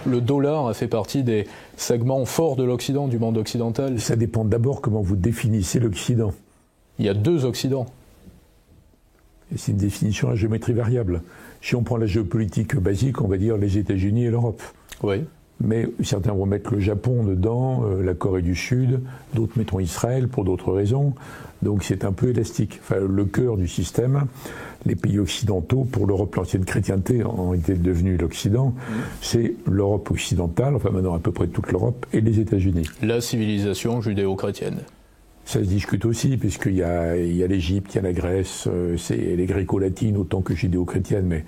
Le dollar a fait partie des segments forts de l'Occident, du monde occidental. Ça dépend d'abord comment vous définissez l'Occident. Il y a deux Occidents. Et c'est une définition à géométrie variable. Si on prend la géopolitique basique, on va dire les États-Unis et l'Europe. Oui. Mais certains vont mettre le Japon dedans, la Corée du Sud, d'autres mettront Israël pour d'autres raisons. Donc c'est un peu élastique. Enfin, le cœur du système, les pays occidentaux, pour l'Europe, l'ancienne chrétienté en était devenue l'Occident, c'est l'Europe occidentale, enfin maintenant à peu près toute l'Europe, et les États-Unis. La civilisation judéo-chrétienne. Ça se discute aussi, puisqu'il y a l'Égypte, il y a la Grèce, c'est les gréco-latines autant que judéo-chrétiennes, mais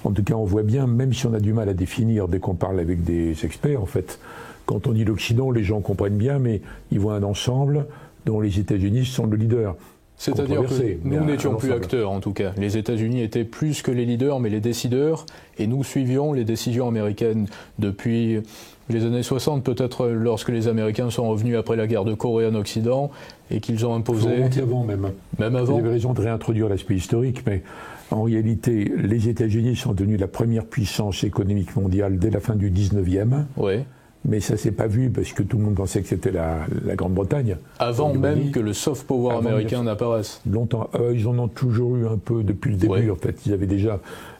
en tout cas on voit bien, même si on a du mal à définir dès qu'on parle avec des experts, en fait, quand on dit l'Occident, les gens comprennent bien, mais ils voient un ensemble dont les États-Unis sont le leader. C'est-à-dire que nous n'étions plus acteurs, en tout cas. Les États-Unis étaient plus que les leaders, mais les décideurs, et nous suivions les décisions américaines depuis les années 60, peut-être lorsque les Américains sont revenus après la guerre de Corée en Occident, et qu'ils ont imposé... Il faut remonter avant même. Même avant. Vous avez raison de réintroduire l'aspect historique, mais en réalité, les États-Unis sont devenus la première puissance économique mondiale dès la fin du 19e. Oui. Mais ça ne s'est pas vu parce que tout le monde pensait que c'était la Grande-Bretagne. Avant même que le soft power américain n'apparaisse. Longtemps. Ils en ont toujours eu un peu depuis le début, ouais. En fait. Ils avaient déjà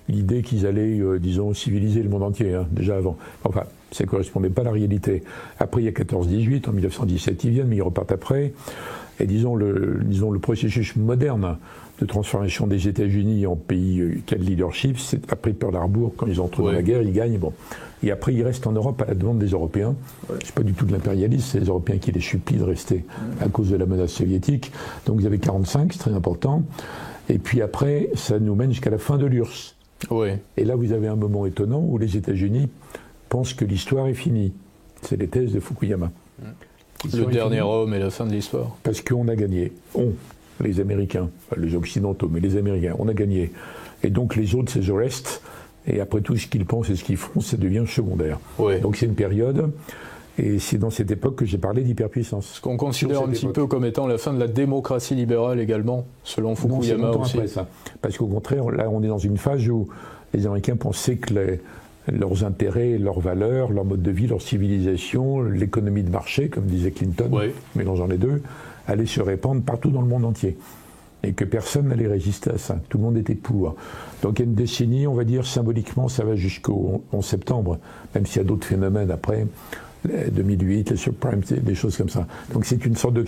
l'idée qu'ils allaient, disons, civiliser le monde entier, hein, déjà avant. Enfin, ça ne correspondait pas à la réalité. Après, il y a 14-18, en 1917, ils viennent, mais ils repartent après. Et disons, le processus moderne de transformation des États-Unis en pays qui a le leadership, c'est après Pearl Harbor, quand ils entrent dans la guerre, ils gagnent. Bon. Et après, ils restent en Europe à la demande des Européens. Ouais. C'est pas du tout de l'impérialisme, c'est les Européens qui les supplient de rester à cause de la menace soviétique. Donc vous avez 45, c'est très important. Et puis après, ça nous mène jusqu'à la fin de l'URSS. Ouais. Et là, vous avez un moment étonnant où les États-Unis pensent que l'histoire est finie. C'est les thèses de Fukuyama. Le dernier homme et la fin de l'histoire. Parce qu'on a gagné. Les Américains, enfin les Occidentaux, mais les Américains, on a gagné. Et donc les autres, c'est the rest. Et après tout, ce qu'ils pensent et ce qu'ils font, ça devient secondaire. Ouais. Donc c'est une période, et c'est dans cette époque que j'ai parlé d'hyperpuissance. Ce qu'on considère un petit peu comme étant la fin de la démocratie libérale également, selon Fukuyama aussi. Après ça. Parce qu'au contraire, là, on est dans une phase où les Américains pensaient que leurs intérêts, leurs valeurs, leur mode de vie, leur civilisation, l'économie de marché, comme disait Clinton, mélangeant les deux, allait se répandre partout dans le monde entier. Et que personne n'allait résister à ça. Tout le monde était pour. Donc il y a une décennie, on va dire, symboliquement, ça va jusqu'au 11 septembre, même s'il y a d'autres phénomènes après, 2008, les subprimes, des choses comme ça. Donc c'est une sorte de